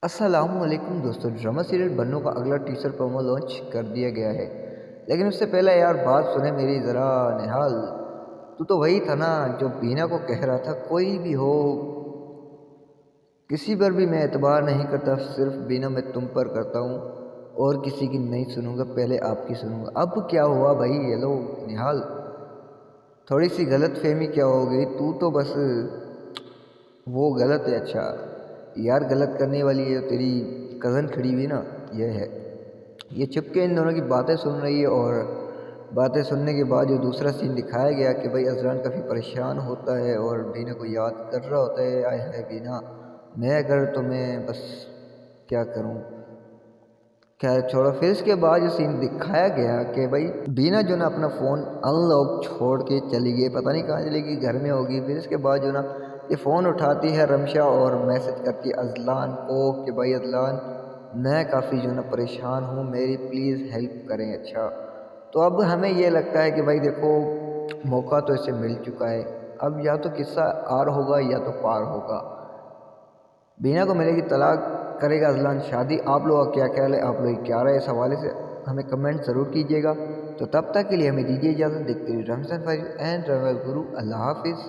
السلام علیکم دوستو، ڈرامہ سیریل بنو کا اگلا ٹیزر پرومو لانچ کر دیا گیا ہے، لیکن اس سے پہلے یار بات سنیں میری ذرا۔ نہال، تو وہی تھا نا جو بینا کو کہہ رہا تھا کوئی بھی ہو کسی پر بھی میں اعتبار نہیں کرتا، صرف بینا میں تم پر کرتا ہوں اور کسی کی نہیں سنوں گا، پہلے آپ کی سنوں گا۔ اب کیا ہوا بھائی؟ ہیلو نہال، تھوڑی سی غلط فہمی کیا ہو گئی؟ تو بس وہ غلط ہے۔ اچھا یار، غلط کرنے والی ہے تیری کزن کھڑی ہوئی نا، یہ ہے، یہ چھپ کے ان دونوں کی باتیں سن رہی ہے، اور باتیں سننے کے بعد جو دوسرا سین دکھایا گیا کہ بھائی اذران کافی پریشان ہوتا ہے اور بینا کو یاد کر رہا ہوتا ہے۔ آئے ہے بینا، میں اگر تمہیں بس کیا کروں، خیر چھوڑو۔ پھر اس کے بعد جو سین دکھایا گیا کہ بھائی بینا جو نا اپنا فون ان لاک چھوڑ کے چلی گئی، پتہ نہیں کہاں چلی گئی، گھر میں ہوگی۔ پھر اس کے بعد جو نا یہ فون اٹھاتی ہے رمشا اور میسج کرتی ہے اذلان کو کہ بھائی اذلان، میں کافی جو نا پریشان ہوں، میری پلیز ہیلپ کریں۔ اچھا، تو اب ہمیں یہ لگتا ہے کہ بھائی دیکھو، موقع تو اسے مل چکا ہے، اب یا تو قصہ آر ہوگا یا تو پار ہوگا۔ بینا کو ملے گی طلاق، کرے گا اذلان شادی؟ آپ لوگوں کا کیا خیال ہے؟ آپ لوگ کیا رہے اس حوالے سے ہمیں کمنٹ ضرور کیجیے گا۔ تو تب تک کے لیے ہمیں دیجیے اجازت، دیکھتے رہیے رمضان فائز اینڈ ٹریول گرو۔ اللہ حافظ۔